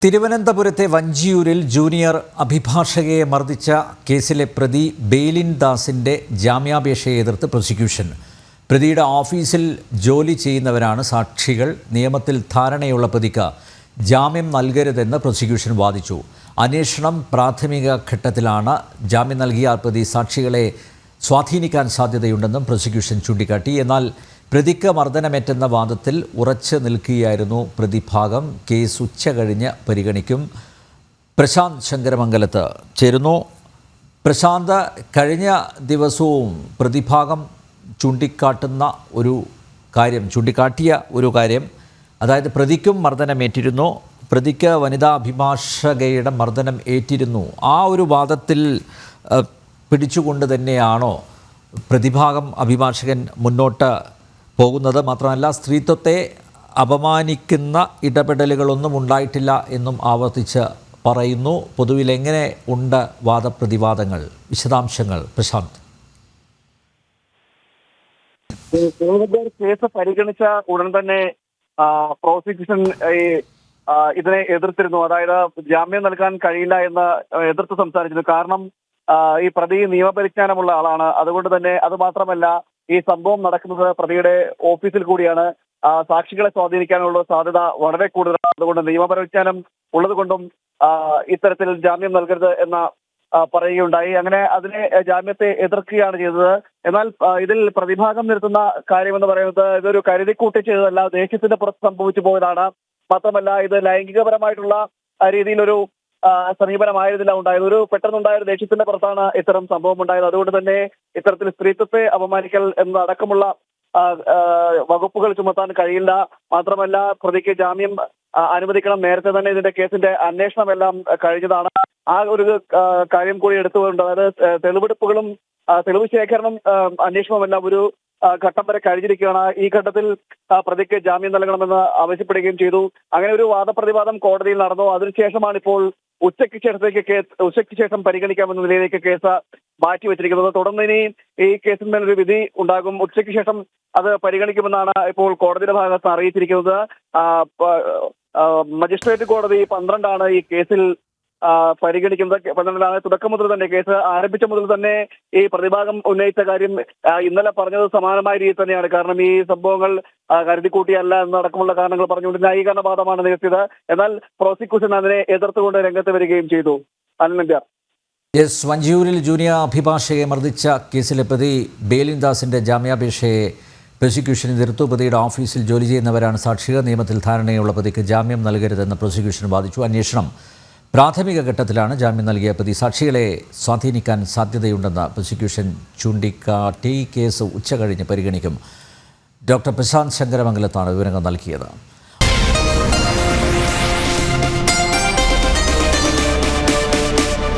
തിരുവനന്തപുരത്തെ വഞ്ചിയൂരിൽ ജൂനിയർ അഭിഭാഷകയെ മർദ്ദിച്ച കേസിലെ പ്രതി ബേലിൻ ദാസിൻ്റെ ജാമ്യാപേക്ഷയെ എതിർത്ത് പ്രോസിക്യൂഷൻ. പ്രതിയുടെ ഓഫീസിൽ ജോലി ചെയ്യുന്നവരാണ് സാക്ഷികൾ. നിയമത്തിൽ ധാരണയുള്ള പ്രതിക്ക് ജാമ്യം നൽകരുതെന്ന് പ്രോസിക്യൂഷൻ വാദിച്ചു. അന്വേഷണം പ്രാഥമിക ഘട്ടത്തിലാണ്. ജാമ്യം നൽകിയ പ്രതി സാക്ഷികളെ സ്വാധീനിക്കാൻ സാധ്യതയുണ്ടെന്നും പ്രോസിക്യൂഷൻ ചൂണ്ടിക്കാട്ടി. എന്നാൽ പ്രതിക്ക് മർദ്ദനമേറ്റെന്ന വാദത്തിൽ ഉറച്ചു നിൽക്കുകയായിരുന്നു പ്രതിഭാഗം. കേസ് ഉച്ചകഴിഞ്ഞ് പരിഗണിക്കും. പ്രശാന്ത് ശങ്കരമംഗലത്ത് ചേരുന്നു. പ്രശാന്ത്, കഴിഞ്ഞ ദിവസവും പ്രതിഭാഗം ചൂണ്ടിക്കാട്ടിയ ഒരു കാര്യം, അതായത് പ്രതിക്കും മർദ്ദനമേറ്റിരുന്നു, പ്രതിക്ക് വനിതാ അഭിഭാഷകയുടെ മർദ്ദനം ഏറ്റിരുന്നു. ആ ഒരു വാദത്തിൽ പിടിച്ചുകൊണ്ട് തന്നെയാണോ പ്രതിഭാഗം അഭിഭാഷകൻ മുന്നോട്ട് പോകുന്നത്? മാത്രമല്ല, സ്ത്രീത്വത്തെ അപമാനിക്കുന്ന ഇടപെടലുകളൊന്നും ഉണ്ടായിട്ടില്ല എന്നും ആവർത്തിച്ച് പറയുന്നു. പൊതുവിൽ എങ്ങനെ ഉണ്ട് വാദപ്രതിവാദങ്ങൾ? വിശദാംശങ്ങൾ പ്രശാന്ത്. കേസ് പരിഗണിച്ച ഉടൻ തന്നെ പ്രോസിക്യൂഷൻ ഇതിനെ എതിർത്തിരുന്നു. അതായത് ജാമ്യം നൽകാൻ കഴിയില്ല എന്ന് എതിർത്ത് സംസാരിച്ചിരുന്നു. കാരണം ഈ പ്രതി നിയമപരിജ്ഞാനമുള്ള ആളാണ്. അതുകൊണ്ട് തന്നെ അത് മാത്രമല്ല, ഈ സംഭവം നടക്കുന്നത് പ്രതിയുടെ ഓഫീസിൽ കൂടിയാണ്. സാക്ഷികളെ സ്വാധീനിക്കാനുള്ള സാധ്യത വളരെ കൂടുതലാണ്. അതുകൊണ്ട് നിയമപരിജ്ഞാനം ഉള്ളത് കൊണ്ടും ഇത്തരത്തിൽ ജാമ്യം നൽകരുത് എന്ന പറയുകയുണ്ടായി. അങ്ങനെ അതിനെ ജാമ്യത്തെ എതിർക്കുകയാണ് ചെയ്തത്. എന്നാൽ ഇതിൽ പ്രതിഭാഗം നിർത്തുന്ന കാര്യമെന്ന് പറയുന്നത് ഇതൊരു കരുതിക്കൂട്ടി ചെയ്തതല്ല, ദേഷ്യത്തിന്റെ പുറത്ത് സംഭവിച്ചു പോയതാണ്. മാത്രമല്ല, ഇത് ലൈംഗികപരമായിട്ടുള്ള രീതിയിലൊരു സമീപനമായിരുന്നില്ല ഉണ്ടായത്. ഒരു പെട്ടെന്നുണ്ടായ ഒരു ദേഷ്യത്തിന്റെ പുറത്താണ് ഇത്തരം സംഭവം ഉണ്ടായത്. അതുകൊണ്ട് തന്നെ ഇത്തരത്തിൽ സ്ത്രീത്വത്തെ അപമാനിക്കൽ എന്നടക്കമുള്ള വകുപ്പുകൾ ചുമത്താൻ കഴിയില്ല. മാത്രമല്ല, പ്രതിക്ക് ജാമ്യം അനുവദിക്കണം. നേരത്തെ തന്നെ ഇതിന്റെ കേസിന്റെ അന്വേഷണമെല്ലാം കഴിഞ്ഞതാണ്. ആ ഒരു കാര്യം കൂടി എടുത്തുകൊണ്ട്, അതായത് തെളിവെടുപ്പുകളും തെളിവ് ശേഖരണം അന്വേഷണമെല്ലാം ഒരു ഘട്ടം വരെ കഴിഞ്ഞിരിക്കുകയാണ്. ഈ ഘട്ടത്തിൽ പ്രതിക്ക് ജാമ്യം നൽകണമെന്ന് ആവശ്യപ്പെടുകയും ചെയ്തു. അങ്ങനെ ഒരു വാദപ്രതിവാദം കോടതിയിൽ നടന്നു. അതിനുശേഷമാണ് ഇപ്പോൾ ഉച്ചയ്ക്ക് ശേഷം പരിഗണിക്കാമെന്ന നിലയിലേക്ക് കേസ് മാറ്റിവെച്ചിരിക്കുന്നത്. തുടർന്ന് ഇനി ഈ കേസിന്മേൽ ഒരു വിധി ഉണ്ടാകും. ഉച്ചയ്ക്ക് ശേഷം അത് പരിഗണിക്കുമെന്നാണ് ഇപ്പോൾ കോടതിയുടെ ഭാഗത്ത് അറിയിച്ചിരിക്കുന്നത്. മജിസ്ട്രേറ്റ് കോടതി 12 ഈ കേസിൽ പരിഗണിക്കുന്നത്. 12 തുടക്കം മുതൽ തന്നെ, കേസ് ആരംഭിച്ച മുതൽ തന്നെ ഈ പ്രതിഭാഗം ഉന്നയിച്ച കാര്യം ഇന്നലെ പറഞ്ഞത് സമാനമായ രീതിയിൽ തന്നെയാണ്. കാരണം ഈ സംഭവങ്ങൾ കരുതിക്കൂട്ടിയല്ല എന്നടക്കമുള്ള കാരണങ്ങൾ പറഞ്ഞുകൊണ്ട് ന്യായീകരണവാദമാണ് നിരത്തിയത്. എന്നാൽ പ്രോസിക്യൂഷൻ അതിനെ എതിർത്തുകൊണ്ട് രംഗത്ത് വരികയും ചെയ്തു. അനന്യ. വഞ്ചിയൂരിൽ ജൂനിയർ അഭിഭാഷകയെ മർദ്ദിച്ച കേസിലെ പ്രതി ബേലിൻ ദാസിൻ്റെ ജാമ്യാപേക്ഷയെ പ്രോസിക്യൂഷൻ എതിർത്തു. പ്രതിയുടെ ഓഫീസിൽ ജോലി ചെയ്യുന്നവരാണ് സാക്ഷികൾ. നിയമത്തിൽ ധാരണയുള്ള പ്രതിക്ക് ജാമ്യം നൽകരുതെന്ന് പ്രോസിക്യൂഷൻ വാദിച്ചു. അന്വേഷണം പ്രാഥമിക ഘട്ടത്തിലാണ്. ജാമ്യം നൽകിയ പ്രതി സാക്ഷികളെ സ്വാധീനിക്കാൻ സാധ്യതയുണ്ടെന്ന് പ്രോസിക്യൂഷൻ ചൂണ്ടിക്കാട്ടി. കേസ് ഉച്ചകഴിഞ്ഞ് പരിഗണിക്കും. ഡോക്ടർ പ്രശാന്ത് ശങ്കരമംഗലത്താണ് വിവരങ്ങൾ നൽകിയത്.